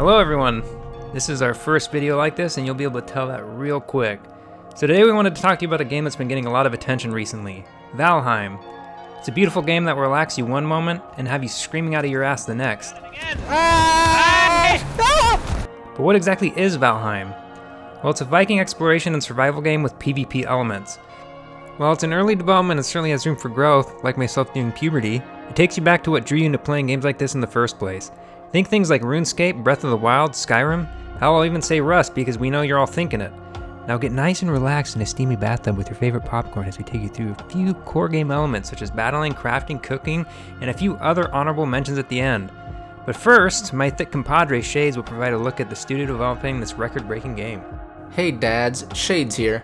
Hello everyone! This is our first video like this and you'll be able to tell that real quick. So today we wanted to talk to you about a game that's been getting a lot of attention recently, Valheim. It's a beautiful game that will relax you one moment and have you screaming out of your ass the next. But what exactly is Valheim? Well, it's a Viking exploration and survival game with PvP elements. While it's in early development and certainly has room for growth, like myself during puberty, it takes you back to what drew you into playing games like this in the first place. Think things like RuneScape, Breath of the Wild, Skyrim. Hell, I'll even say Rust because we know you're all thinking it. Now get nice and relaxed in a steamy bathtub with your favorite popcorn as we take you through a few core game elements such as battling, crafting, cooking, and a few other honorable mentions at the end. But first, my thick compadre Shades will provide a look at the studio developing this record-breaking game. Hey dads, Shades here.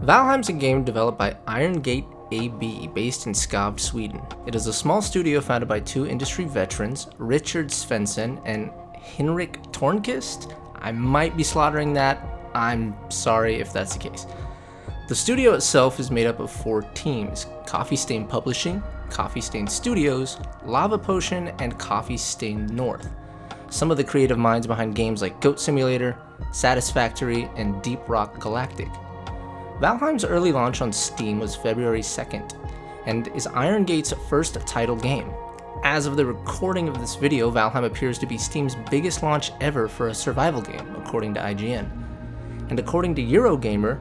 Valheim's a game developed by Iron Gate AB, based in Skavd, Sweden. It is a small studio founded by two industry veterans, Richard Svensson and Henrik Tornquist. I might be slaughtering that. I'm sorry if that's the case. The studio itself is made up of 4 teams: Coffee Stain Publishing, Coffee Stain Studios, Lava Potion, and Coffee Stain North. Some of the creative minds behind games like Goat Simulator, Satisfactory, and Deep Rock Galactic. Valheim's early launch on Steam was February 2nd, and is Iron Gate's first title game. As of the recording of this video, Valheim appears to be Steam's biggest launch ever for a survival game, according to IGN. And according to Eurogamer,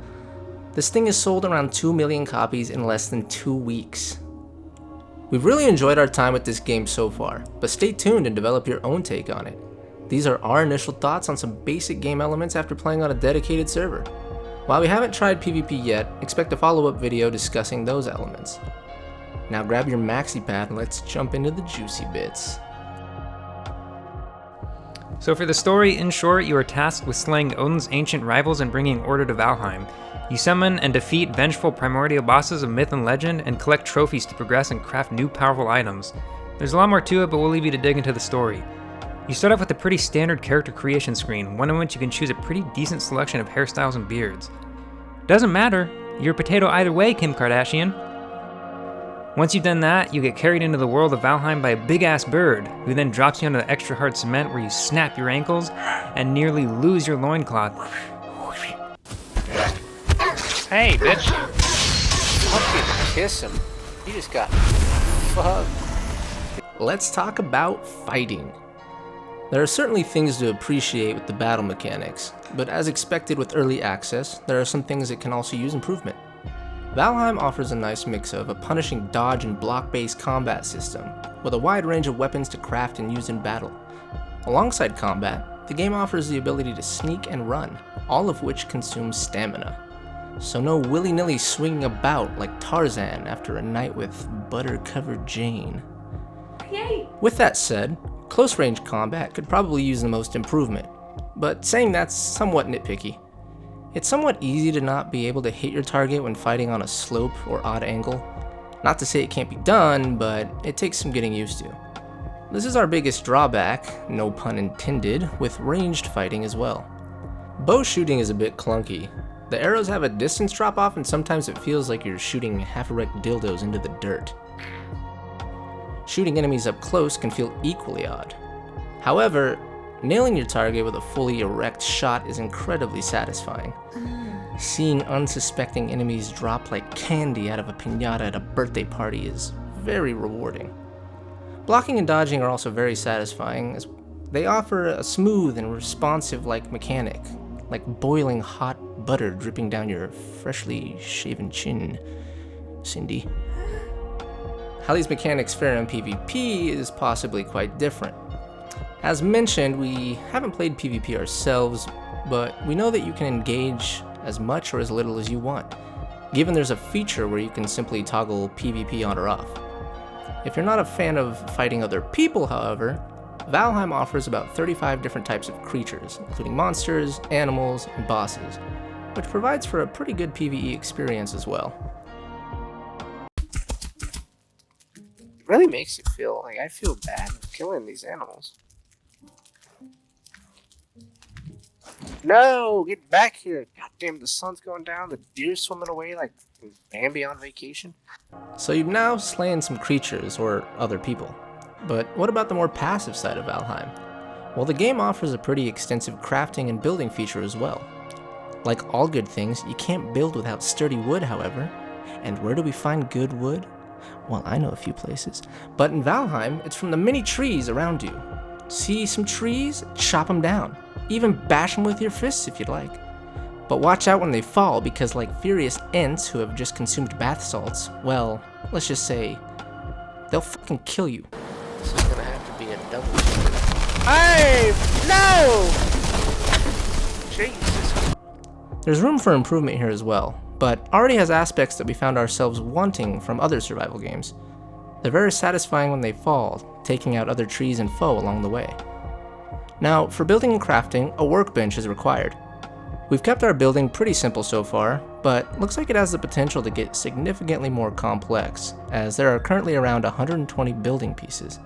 this thing has sold around 2 million copies in less than 2 weeks. We've really enjoyed our time with this game so far, but stay tuned and develop your own take on it. These are our initial thoughts on some basic game elements after playing on a dedicated server. While we haven't tried PvP yet, expect a follow-up video discussing those elements. Now grab your maxi pad and let's jump into the juicy bits. So for the story, in short, you are tasked with slaying Odin's ancient rivals and bringing order to Valheim. You summon and defeat vengeful primordial bosses of myth and legend and collect trophies to progress and craft new powerful items. There's a lot more to it, but we'll leave you to dig into the story. You start off with a pretty standard character creation screen, one in which you can choose a pretty decent selection of hairstyles and beards. Doesn't matter, you're a potato either way, Kim Kardashian. Once you've done that, you get carried into the world of Valheim by a big-ass bird, who then drops you onto the extra hard cement where you snap your ankles and nearly lose your loincloth. Hey, bitch! Fucking kiss him. You just got fucked. Let's talk about fighting. There are certainly things to appreciate with the battle mechanics, but as expected with early access, there are some things that can also use improvement. Valheim offers a nice mix of a punishing dodge and block-based combat system, with a wide range of weapons to craft and use in battle. Alongside combat, the game offers the ability to sneak and run, all of which consumes stamina. So no willy-nilly swinging about like Tarzan after a night with butter-covered Jane. Yay! With that said, close-range combat could probably use the most improvement, but saying that's somewhat nitpicky. It's somewhat easy to not be able to hit your target when fighting on a slope or odd angle. Not to say it can't be done, but it takes some getting used to. This is our biggest drawback, no pun intended, with ranged fighting as well. Bow shooting is a bit clunky. The arrows have a distance drop-off and sometimes it feels like you're shooting half-erect dildos into the dirt. Shooting enemies up close can feel equally odd. However, nailing your target with a fully erect shot is incredibly satisfying. Seeing unsuspecting enemies drop like candy out of a piñata at a birthday party is very rewarding. Blocking and dodging are also very satisfying, as they offer a smooth and responsive-like mechanic, like boiling hot butter dripping down your freshly shaven chin, Cindy. How these mechanics fare in PvP is possibly quite different. As mentioned, we haven't played PvP ourselves, but we know that you can engage as much or as little as you want, given there's a feature where you can simply toggle PvP on or off. If you're not a fan of fighting other people, however, Valheim offers about 35 different types of creatures, including monsters, animals, and bosses, which provides for a pretty good PvE experience as well. It really makes you feel like I feel bad killing these animals. No, get back here. God damn, the sun's going down, the deer's swimming away like Bambi on vacation. So you've now slain some creatures or other people. But what about the more passive side of Valheim? Well, the game offers a pretty extensive crafting and building feature as well. Like all good things, you can't build without sturdy wood, however. And where do we find good wood? Well, I know a few places. But in Valheim, it's from the many trees around you. See some trees? Chop them down. Even bash them with your fists if you'd like. But watch out when they fall, because like furious Ents who have just consumed bath salts, well, let's just say, they'll fucking kill you. This is gonna have to be a double. Hey! No! Jesus. There's room for improvement here as well, but already has aspects that we found ourselves wanting from other survival games. They're very satisfying when they fall, taking out other trees and foe along the way. Now, for building and crafting, a workbench is required. We've kept our building pretty simple so far, but looks like it has the potential to get significantly more complex, as there are currently around 120 building pieces.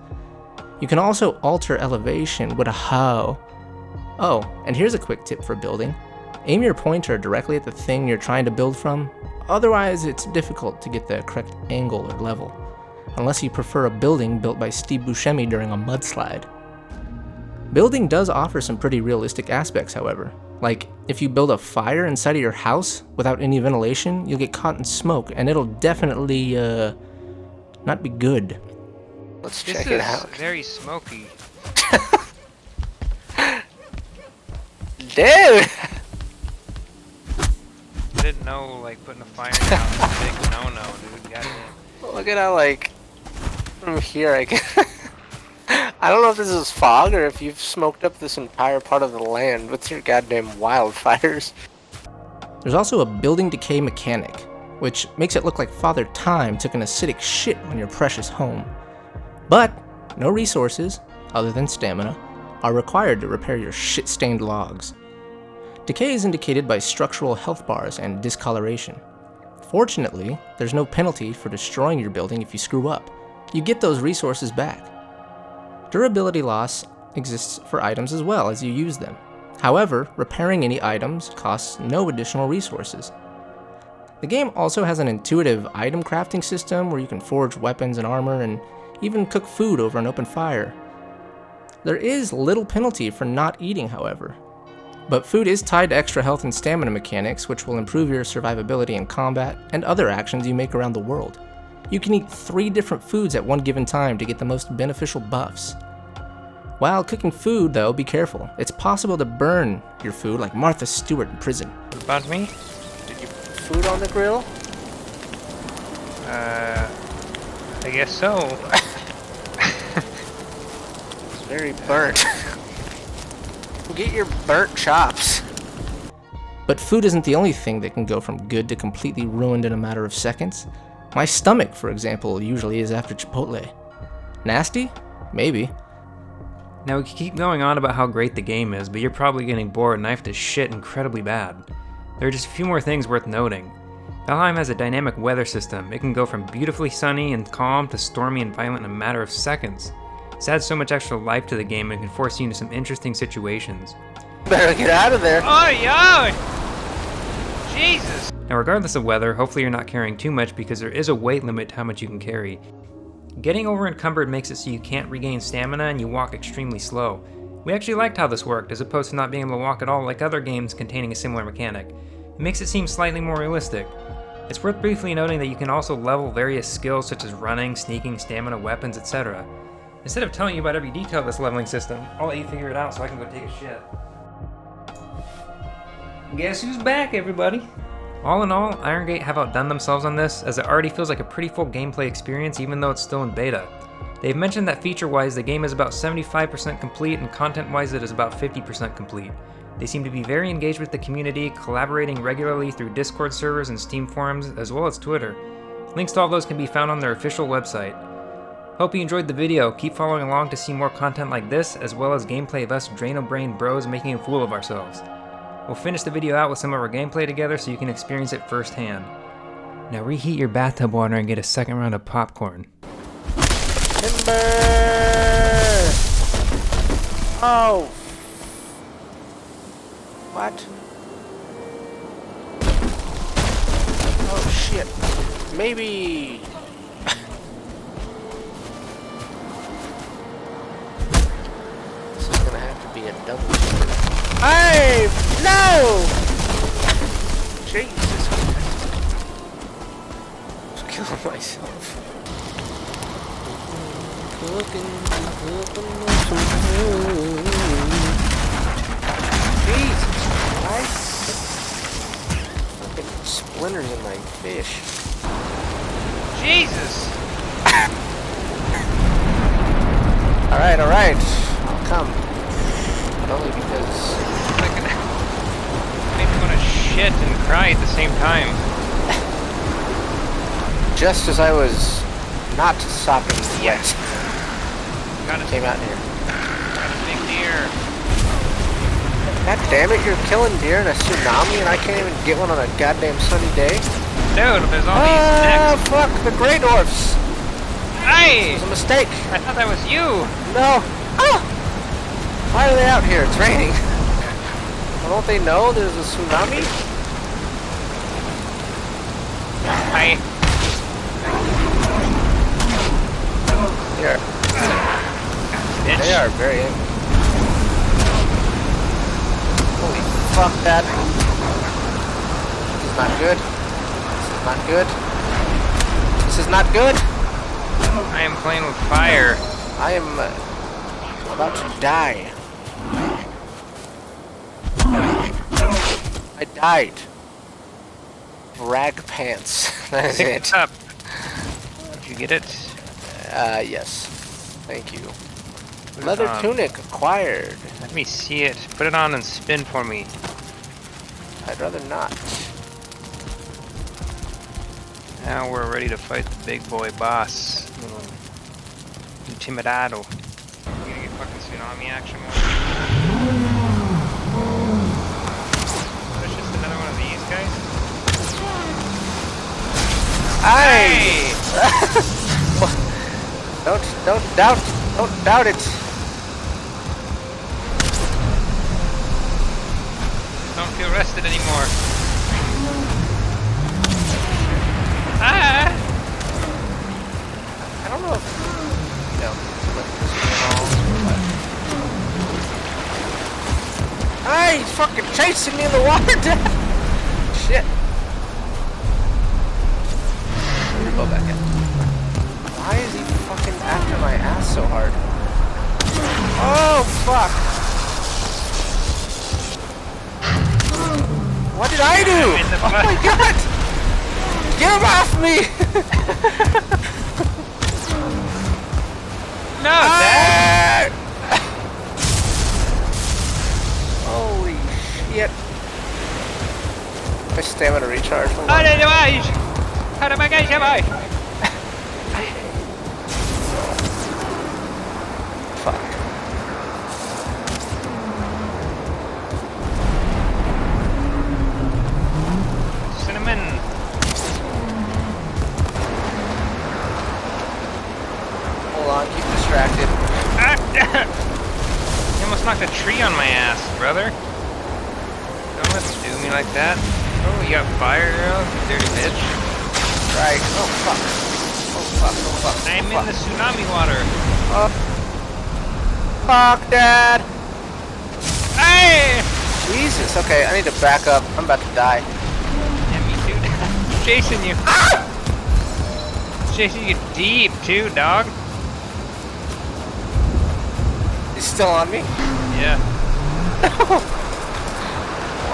You can also alter elevation with a hoe. Oh, and here's a quick tip for building. Aim your pointer directly at the thing you're trying to build from, otherwise it's difficult to get the correct angle or level, unless you prefer a building built by Steve Buscemi during a mudslide. Building does offer some pretty realistic aspects, however. Like, if you build a fire inside of your house without any ventilation, you'll get caught in smoke, and it'll definitely, not be good. Let's check it out. This is very smoky. Dude! I didn't know, like, putting a fire out is a big no-no, dude. Goddamn. Look at how, like, from here I can... I don't know if this is fog or if you've smoked up this entire part of the land with your goddamn wildfires. There's also a building decay mechanic, which makes it look like Father Time took an acidic shit on your precious home. But no resources, other than stamina, are required to repair your shit-stained logs. Decay is indicated by structural health bars and discoloration. Fortunately, there's no penalty for destroying your building if you screw up. You get those resources back. Durability loss exists for items as well as you use them. However, repairing any items costs no additional resources. The game also has an intuitive item crafting system where you can forge weapons and armor and even cook food over an open fire. There is little penalty for not eating, however. But food is tied to extra health and stamina mechanics, which will improve your survivability in combat and other actions you make around the world. You can eat 3 different foods at one given time to get the most beneficial buffs. While cooking food, though, be careful. It's possible to burn your food like Martha Stewart in prison. What about me? Did you put food on the grill? I guess so. It's very burnt. Get your burnt chops. But food isn't the only thing that can go from good to completely ruined in a matter of seconds. My stomach, for example, usually is after Chipotle. Nasty? Maybe. Now we can keep going on about how great the game is, but you're probably getting bored and I have to shit incredibly bad. There are just a few more things worth noting. Valheim has a dynamic weather system. It can go from beautifully sunny and calm to stormy and violent in a matter of seconds. This adds so much extra life to the game and can force you into some interesting situations. Better get out of there. Oh, yeah! Jesus! Now, regardless of weather, hopefully you're not carrying too much because there is a weight limit to how much you can carry. Getting over encumbered makes it so you can't regain stamina and you walk extremely slow. We actually liked how this worked, as opposed to not being able to walk at all like other games containing a similar mechanic. It makes it seem slightly more realistic. It's worth briefly noting that you can also level various skills such as running, sneaking, stamina, weapons, etc. Instead of telling you about every detail of this leveling system, I'll let you figure it out so I can go take a shit. Guess who's back, everybody? All in all, Iron Gate have outdone themselves on this, as it already feels like a pretty full gameplay experience even though it's still in beta. They've mentioned that feature-wise the game is about 75% complete and content-wise it is about 50% complete. They seem to be very engaged with the community, collaborating regularly through Discord servers and Steam forums, as well as Twitter. Links to all those can be found on their official website. Hope you enjoyed the video. Keep following along to see more content like this, as well as gameplay of us Drano-brained bros making a fool of ourselves. We'll finish the video out with some of our gameplay together so you can experience it firsthand. Now reheat your bathtub water and get a second round of popcorn. Timber! Oh! What? Oh shit. Maybe... This is gonna have to be a double sword. Hey! No! Jesus Christ. I was killing myself. Jesus Christ. Fucking splinters in my fish. Jesus! Alright, alright. I'll come. But only because... Like it made me want to shit and cry at the same time. just as I was not stopping yet, Got it. came out here. Got a big deer. God damn it, you're killing deer in a tsunami and I can't even get one on a goddamn sunny day? Dude, there's all these necks. Fuck, the Grey Dwarfs! Hey! It was a mistake! I thought that was you! No! Ah! Why are they out here? It's raining. Well, don't they know there's a tsunami? Hi. Here. Bitch. They are very angry. Holy fuck that. This is not good. This is not good. This is not good. I am playing with fire. I am about to die. I died. Rag pants. That is Pick it. it up. Did you get it? Yes. Thank you. Put it Leather on. tunic acquired. Let me see it. Put it on and spin for me. I'd rather not. Now we're ready to fight the big boy boss. Little Intimidado. You gonna get fucking tsunami action one? That's just another one of these guys? Hey! Don't doubt it. Don't feel rested anymore. Ah! I don't know if, Hey, he's fucking chasing me in the water, Dad. Shit. Let me go back in. Why is he fucking after my ass so hard? Oh, fuck. What did I do? I'm in the Oh my god! Get him off me! No, Dad! Holy shit. My stamina recharge. Hold on. Olha demais! Cara, bagagem já vai! Fuck. Cinnamon! Hold on, keep distracted. Ah! You almost knocked a tree on my ass, brother. Don't let them do me like that. Oh, you got fire arrows, you dirty bitch. Right. Oh fuck. Oh fuck. Oh fuck. I'm Oh, in the tsunami water. fuck. Fuck, Dad. Hey! Jesus. Okay, I need to back up. I'm about to die. Yeah, me too. I'm chasing you. Ah! Chasing you deep too, dog. He's still on me? Yeah.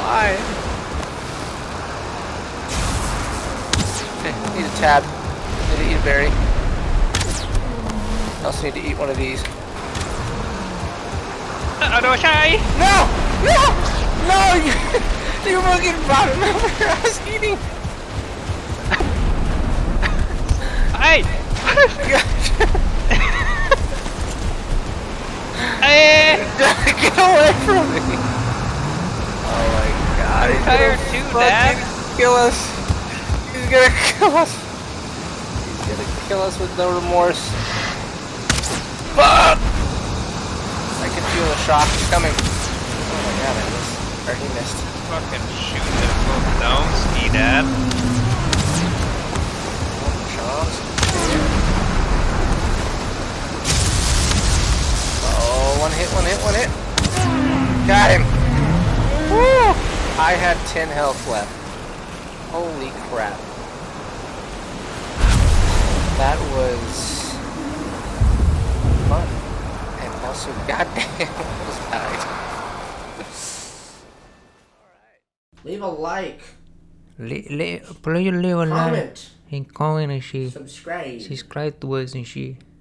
Why? Okay, need a tab. Need to eat a berry. I also need to eat one of these. Oh, no, shy! No! No! No! You fucking bottom over here. I was eating. Hey! Hey! Get away from me! Oh my god, he's tired gonna too, fucking Dad. kill us. He's gonna kill us. He's gonna kill us with no remorse. Fuck! I can feel the shock. He's coming. Oh my god, I missed. Or he missed. Fucking shoot them both domes, Dad. Chomps. Oh, one hit, one hit, one hit. Got him! Woo! I had 10 health left. Holy crap. That was fun. And also, goddamn, almost died. Leave a like. Please leave a like Comment. and comment and shit. Subscribe. Subscribe to us and shit.